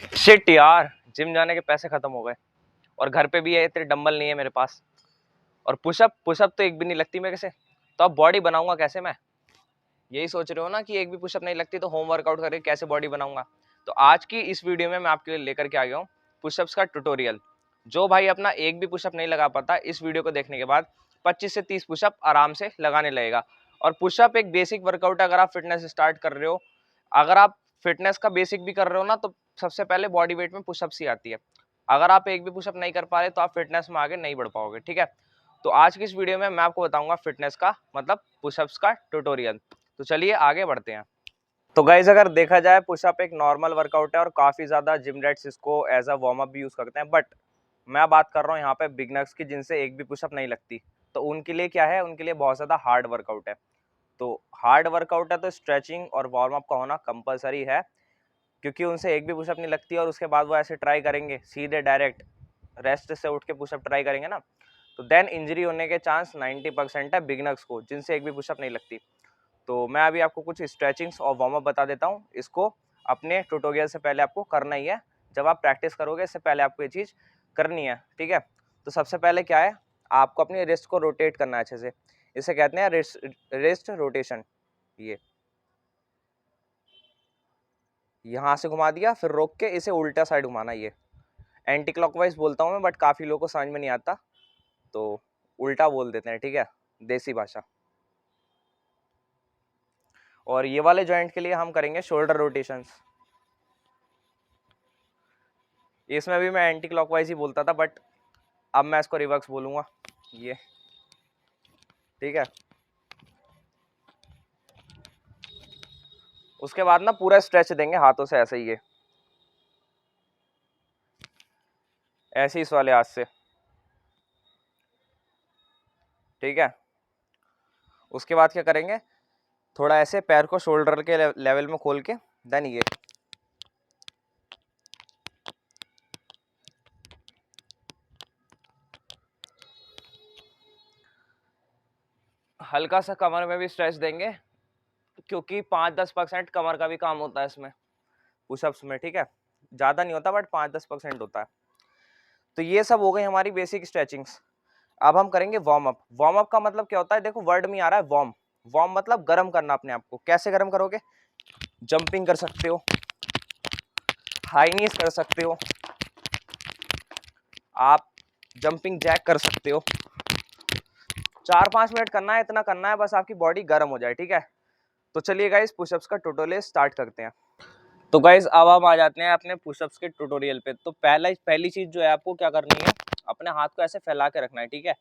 Shit यार, gym जाने के पैसे खत्म हो गए और घर पे भी है इतने डंबल नहीं है मेरे पास। और पुशअप तो एक भी नहीं लगती मेरे से, तो अब बॉडी बनाऊंगा कैसे मैं? यही सोच रहे हो ना कि एक भी पुशअप नहीं लगती, तो होम वर्कआउट करके कैसे बॉडी बनाऊंगा। तो आज की इस वीडियो में मैं आपके लिए लेकर के आ गया हूँ पुशअप्स का ट्यूटोरियल। जो भाई अपना एक भी पुशअप नहीं लगा पाता, इस वीडियो को देखने के बाद 25 से 30 पुशअप आराम से लगाने लगेगा। और पुशअप एक बेसिक वर्कआउट है। अगर आप फिटनेस स्टार्ट कर रहे हो, अगर आप फिटनेस का बेसिक भी कर रहे हो ना, तो सबसे पहले बॉडी वेट में पुशअप्स ही आती है। अगर आप एक भी पुशअप नहीं कर पा रहे तो आप फिटनेस में आगे नहीं बढ़ पाओगे, ठीक है। तो आज की इस वीडियो में मैं आपको बताऊंगा फिटनेस का मतलब पुशअप्स का ट्यूटोरियल। तो चलिए आगे बढ़ते हैं। तो गाइज अगर देखा जाए, पुशअप एक नॉर्मल वर्कआउट है और काफी ज्यादा जिम रैट्स इसको एज अ वार्म अप भी यूज करते हैं। बट मैं बात कर रहा हूँ यहाँ पे बिगनर्स की, जिनसे एक भी पुशअप नहीं लगती। तो उनके लिए क्या है, उनके लिए बहुत ज्यादा हार्ड वर्कआउट है। तो हार्ड वर्कआउट है तो स्ट्रेचिंग और वार्म अप का होना कंपलसरी है, क्योंकि उनसे एक भी पुशअप नहीं लगती और उसके बाद वो ऐसे ट्राई करेंगे सीधे डायरेक्ट रेस्ट से उठ के पुशअप ट्राई करेंगे ना, तो देन इंजरी होने के चांस 90% है बिगनर्स को, जिनसे एक भी पुशअप नहीं लगती। तो मैं अभी आपको कुछ स्ट्रेचिंग्स और वार्म अप बता देता हूँ। इसको अपने ट्यूटोरियल से पहले आपको करना ही है। जब आप प्रैक्टिस करोगे इससे पहले आपको ये चीज़ करनी है, ठीक है। तो सबसे पहले क्या है, आपको अपनी रिस्ट को रोटेट करना है अच्छे से। इसे कहते हैं रिस्ट रोटेशन। ये यहाँ से घुमा दिया, फिर रोक के इसे उल्टा साइड घुमाना। ये एंटी क्लॉकवाइज बोलता हूँ मैं, बट काफ़ी लोगों को समझ में नहीं आता, तो उल्टा बोल देते हैं, ठीक है, देसी भाषा। और ये वाले जॉइंट के लिए हम करेंगे शोल्डर रोटेशंस। इसमें भी मैं एंटी क्लॉकवाइज ही बोलता था, बट अब मैं इसको रिवर्स बोलूँगा। ये ठीक है। उसके बाद ना पूरा स्ट्रेच देंगे हाथों से, ऐसे ही ये ऐसे ही इस वाले हाथ से, ठीक है। उसके बाद क्या करेंगे, थोड़ा ऐसे पैर को शोल्डर के लेवल में खोल के, देन ये हल्का सा कमर में भी स्ट्रेच देंगे, क्योंकि 5-10% कमर का भी काम होता है इसमें पुशअप्स में, ठीक है। ज़्यादा नहीं होता, बट 5-10% होता है। तो ये सब हो गई हमारी बेसिक स्ट्रेचिंग्स। अब हम करेंगे वार्म अप। वार्म अप का मतलब क्या होता है, देखो वर्ड में आ रहा है वार्म। वार्म मतलब गर्म करना अपने आप को। कैसे गर्म करोगे, जंपिंग कर सकते हो, हाई नीज कर सकते हो, आप जंपिंग जैक कर सकते हो। 4-5 मिनट करना है, इतना करना है बस, आपकी बॉडी गर्म हो जाए, ठीक है। तो चलिए गाइस पुशअप्स का ट्यूटोरियल स्टार्ट करते हैं। तो गाइस अब हम आ जाते हैं अपने पुशअप्स के ट्यूटोरियल पे। तो पहली चीज जो है, आपको क्या करनी है, अपने हाथ को ऐसे फैला के रखना है, ठीक है।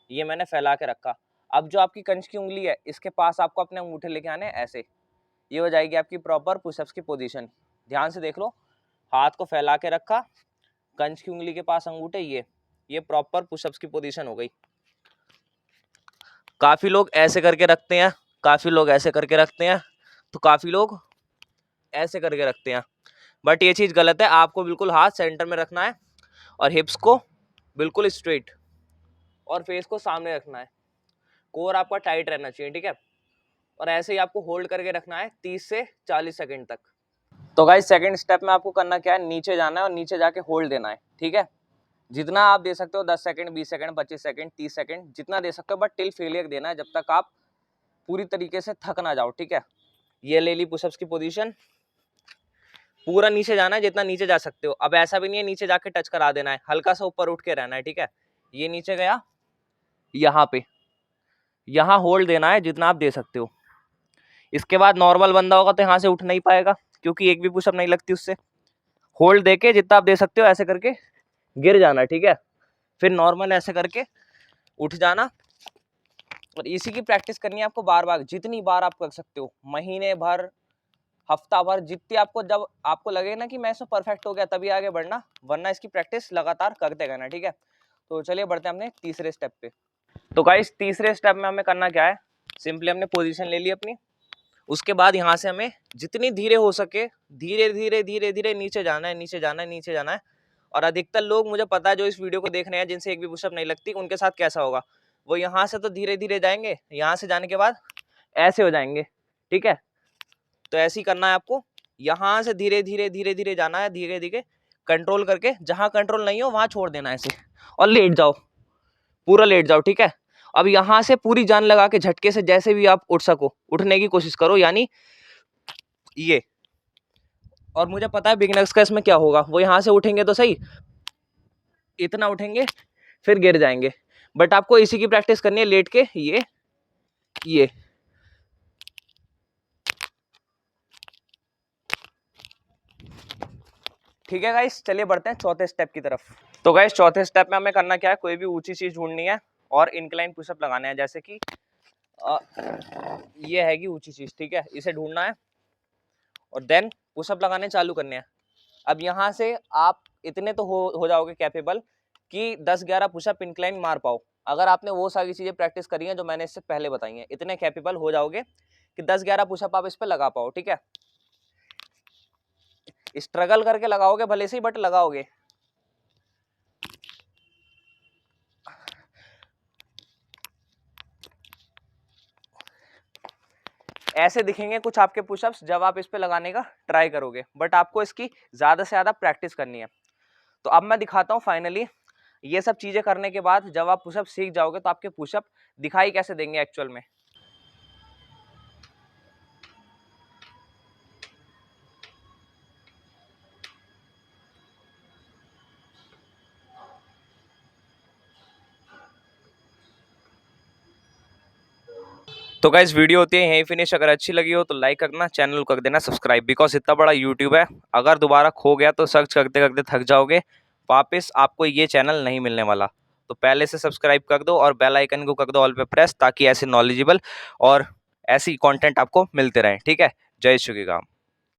ये मैंने फैला के रखा। अब जो आपकी कंच की उंगली है, इसके पास आपको अपने अंगूठे लेके आने ऐसे। ये हो जाएगी आपकी प्रॉपर पुशअप्स की पोजीशन। ध्यान से देख लो, हाथ को फैला के रखा, कंच की उंगली के पास अंगूठे, ये प्रॉपर पुशअप्स की पोजीशन हो गई। काफी लोग ऐसे करके रखते हैं, काफी लोग ऐसे करके रखते हैं, तो काफी लोग ऐसे करके रखते हैं, बट ये चीज गलत है। आपको बिल्कुल हाथ सेंटर में रखना है और हिप्स को बिल्कुल स्ट्रेट और फेस को सामने रखना है। कोर आपका टाइट रहना चाहिए, ठीक है। और ऐसे ही आपको होल्ड करके रखना है 30 से 40 सेकंड तक। तो गाइस सेकंड स्टेप में आपको करना क्या है, नीचे जाना है और नीचे जाके होल्ड देना है, ठीक है। जितना आप दे सकते हो, 10 सेकंड, 20 सेकंड, 25 सेकंड, 30 सेकंड, जितना दे सकते हो, बट टिल फेलियर देना है, जब तक आप पूरी तरीके से थक ना जाओ, ठीक है। ये ले ली पुशअप्स की पोजीशन। पूरा नीचे जाना है, जितना नीचे जा सकते हो। अब ऐसा भी नहीं है नीचे जाके टच करा देना है, हल्का सा ऊपर उठ के रहना है, ठीक है। ये नीचे गया, यहाँ पे, यहाँ होल्ड देना है जितना आप दे सकते हो। इसके बाद नॉर्मल बंदा होगा तो यहाँ से उठ नहीं पाएगा, क्योंकि एक भी पुशअप नहीं लगती उससे। होल्ड देके जितना आप दे सकते हो, ऐसे करके गिर जाना, ठीक है। फिर नॉर्मल ऐसे करके उठ जाना। और इसी की प्रैक्टिस करनी है आपको बार बार, जितनी बार आप कर सकते हो, महीने भर, हफ्ता भर, जितनी आपको, जब आपको लगे ना कि मैं इसमें परफेक्ट हो गया, तभी आगे बढ़ना, वरना इसकी प्रैक्टिस लगातार करते रहना, ठीक है। तो चलिए बढ़ते हैं अपने तीसरे स्टेप पे। तो गाइस तीसरे स्टेप में हमें करना क्या है, सिंपली हमने पोजीशन ले ली अपनी। उसके बाद यहाँ से हमें जितनी धीरे हो सके, धीरे धीरे धीरे धीरे नीचे जाना है, नीचे जाना है, नीचे जाना है। और अधिकतर लोग, मुझे पता है, जो इस वीडियो को देख रहे हैं, जिनसे एक भी पुशअप नहीं लगती, उनके साथ कैसा होगा, वो यहाँ से तो धीरे धीरे जाएंगे, यहाँ से जाने के बाद ऐसे हो जाएंगे, ठीक है। तो ऐसे ही करना है आपको, यहाँ से धीरे धीरे धीरे धीरे जाना है, धीरे धीरे कंट्रोल करके, जहां कंट्रोल नहीं हो वहां छोड़ देना ऐसे, और लेट जाओ, पूरा लेट जाओ, ठीक है। अब यहां से पूरी जान लगा के झटके से जैसे भी आप उठ सको उठने की कोशिश करो, यानी ये। और मुझे पता है बिगिनर्स का इसमें क्या होगा, वो यहां से उठेंगे तो सही, इतना उठेंगे फिर गिर जाएंगे, बट आपको इसी की प्रैक्टिस करनी है, लेट के ये। ठीक है गाइस, चलिए बढ़ते हैं चौथे स्टेप की तरफ। तो गाइस चौथे स्टेप में हमें करना क्या है, कोई भी ऊंची चीज ढूंढनी है और इंक्लाइन पुशअप लगाने हैं, जैसे कि ये है कि ऊंची चीज, ठीक है, इसे ढूंढना है और देन पुशअप लगाने चालू करने हैं। अब यहाँ से आप इतने तो हो जाओगे कैपेबल कि 10-11 पुशअप इंक्लाइन मार पाओ। अगर आपने वो सारी चीजें प्रैक्टिस करी हैं जो मैंने इससे पहले बताई हैं, इतने कैपेबल हो जाओगे कि 10-11 पुशअप आप इस पे लगा पाओ, ठीक है। स्ट्रगल करके लगाओगे भले से ही, बट लगाओगे। ऐसे दिखेंगे कुछ आपके पुशअप्स जब आप इस पे लगाने का ट्राई करोगे, बट आपको इसकी ज्यादा से ज्यादा प्रैक्टिस करनी है। तो अब मैं दिखाता हूँ फाइनली, ये सब चीजें करने के बाद जब आप पुशअप सीख जाओगे तो आपके पुशअप दिखाई कैसे देंगे एक्चुअल में। तो गाइस वीडियो होती है यहीं फिनिश, अगर अच्छी लगी हो तो लाइक करना, चैनल को कर देना सब्सक्राइब, बिकॉज इतना बड़ा यूट्यूब है, अगर दोबारा खो गया तो सर्च करते करते थक जाओगे, वापस आपको ये चैनल नहीं मिलने वाला। तो पहले से सब्सक्राइब कर दो और बेल आइकन को कर दो ऑल पे प्रेस, ताकि ऐसे नॉलेजेबल और ऐसी कंटेंट आपको मिलते रहे, ठीक है। जय श्री राम।